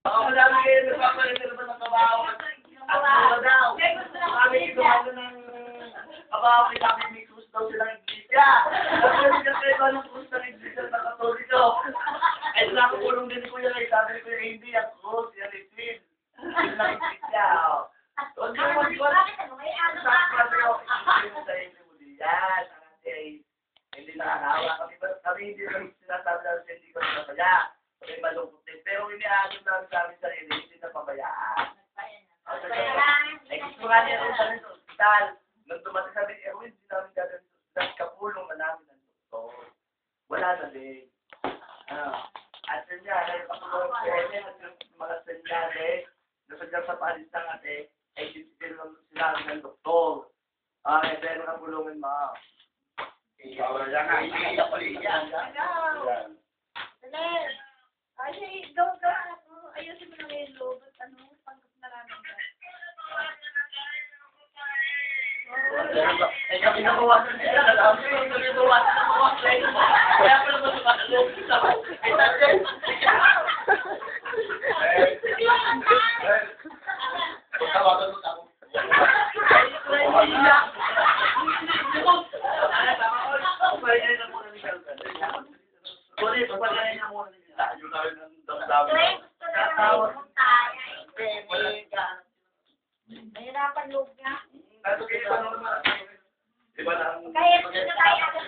Baka madami kayo nagpapalit naman ng kabaho. At mura daw. Kami gumano ng kabaho kay kami may cruise daw silang iglesia. Kasi kasi ba ng cruise ng iglesia na katoliko? Ay nakapulong din ko yan ay sabi ko yung hindi ang cruise, yan ay twin. Yun lang iglesia. Huwag mo mag-iwan. Yan, hindi nakakawa. Kami hindi naman sinasabi na hindi ko napabaya. Kami malungkot din. Pero iniaalog namin sa amin sarili, hindi na pabayaan. Ay gusto nga niya rin sa rin sa ospital. Nung tumating sabi, Erwin, hindi namin gagawin sa ospital. Kapulong na namin ang doktor. Wala na din. At senyales, kapulong ko mga senyales, nasadya sa palis ng ate, ay sila ng doktor. Ay, pero kapulungan mo. Wala nga, hindi na pali yan. Dali. Ay, daw, ayusin mo na ngayon loob at panggap na namin ka. Ay, kami nabawasan sila. Alam ko yung nabawasan ng mga friends. Kaya pala mo sumakalong sa ay, tatay. Pagkawasan mo ako. Sorry, papagayin na muna nila. Yung namin ang damdamin. Tatawag. Mahirapan loob niya. Kaso kayo pa naman. Diba lang? Kaya ito na tayo natin.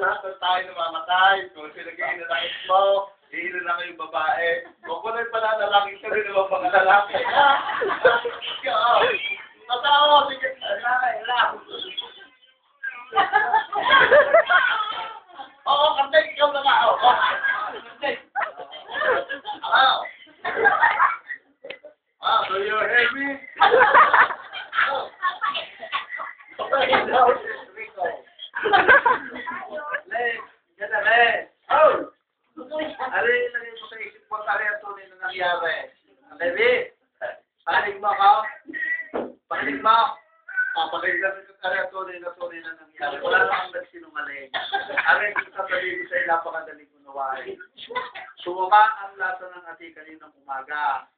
Lahat na tayo namamatay. Kung sinagiging na tayo mo, hihilo na kayong babae. Kung kunin pa na lalaki, sabi naman mga lalaki. Asawa, sige. Oo, kantay, ikaw na nga. Kantay. So you're heavy? Lagay mo sa isip mo, tari ang tunay na nangyari. Levi, panig mo ako. Panig mo. Panig na rin sa tari ang tunay na nangyari. Wala namang nagsinungaling. Aray, kung sasabihin ko sa'yo, napakadaling unawain. Sumama ang lasa ng ati kaninang umaga.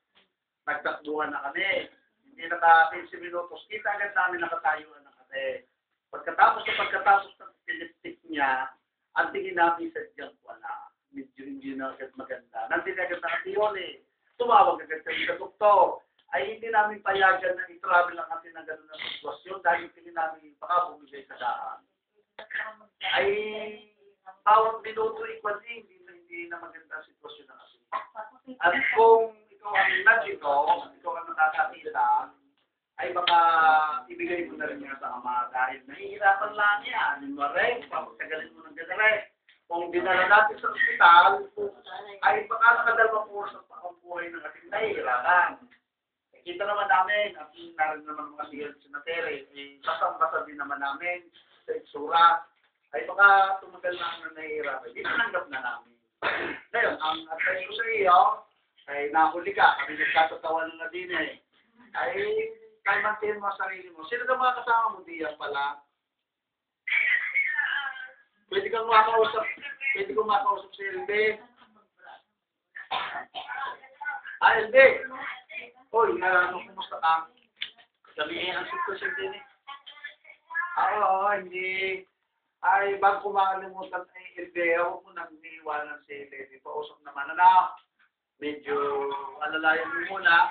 Nagtakbuhan na kami. Hindi naka-15 minutos. Kita agad namin nakatayuan ng ate. Pagkatapos ng piniptik niya, ang tingin namin sa diyang wala. Medyo hindi na agad maganda. Nandito agad na kasi yun eh. Tumawag agad kami sa doktor. Ay hindi namin payagan na i-travel ang atin ng gano'n na sitwasyon dahil tingin namin baka bumigay sa daan. Ay bawat minuto ikwasi, hindi na maganda ang sitwasyon ng atin. At kung ikaw ang nandito, ikaw ang nakakakita, ay baka ibigay mo na rin niya sa ama dahil nahihirapan lang yan. Yung mareng, papagtagalin mo ng ganare. Kung dinala natin sa ospital, ay baka nakadalawang oras ang pangbuhay ng ating nahihirapan. Kita naman namin, at narin naman mga sigil sa natere, basang-basa din naman namin sa itsura, ay baka tumagal na ang nahihirapan. Di nanggap na namin. Ngayon, ang advice ko sa iyo, ay nahuli ka, kami nagkatatawan na din eh. Ay, kalmantin mo ang sarili mo. Sino ka mga kasama mo diyan pala? Pwede kang makausap si Elbe. Elbe! Hoy, kumusta ka? Sabihin ang sitwasyon din eh. Oo, hindi. Ay, bago makalimutan ay Elbe, huwag mo nang iniiwanan si Elbe. Pausap naman. Medyo alalayan mo muna.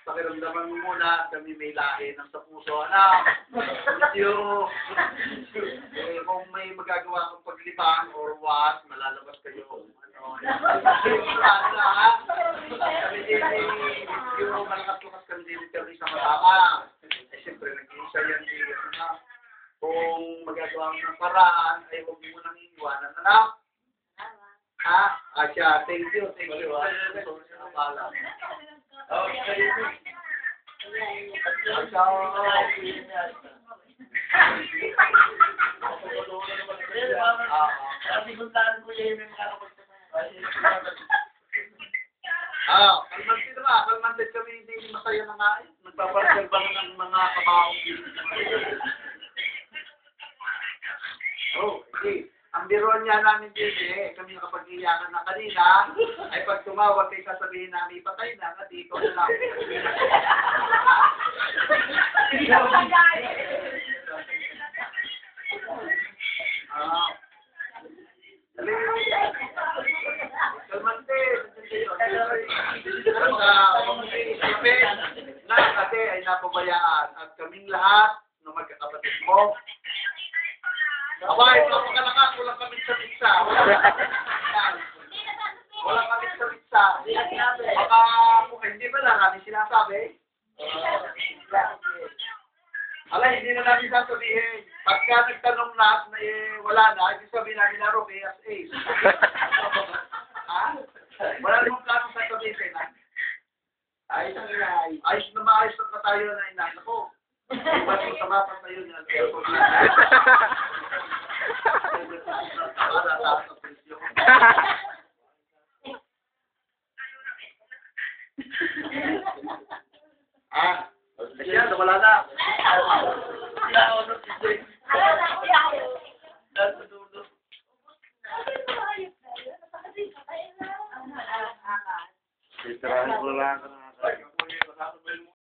Pakiramdaman mo muna, kami may lahi ng sa puso. Medyo, kung may magagawa kong paglibang or what, malalabas kayo. Kami din, medyo malakas-lakas kami din kami sa matama. Siyempre, nag-iisa yan kung magagawa mo ng paraan, ay huwag mo nang iiwanan. Asya, thank you. Okay. Kalmantin kami, hindi masaya na nga eh. Nagpapagalbang ng mga kabaong. Okay. Ang biruan niya namin din kami nakapag-iyakan na kanina, ay pag tumawag kay sasabihin namin, patay na, dito na lang. Ah. Kalmante, na kasi ay napabayaan at kaming lahat ng magkakapatid mo. Abay, pagkakalakas, walang kaming sa pizza. Walang kaming sa pizza. Baka, hindi ba lang namin sinasabi? Alay, hindi na namin sasabihin. Pagka nagtanong na at wala na, hindi sabihin namin na Roque as ace. Ha? Wala namang planong sasabihin na. Ayos ang inay. Ayos na maayos ang katayo na inay. Ako, ba't yung sama pa sa'yo niya? Ah, siya, wala na. Ano? Sitirahan ko lang.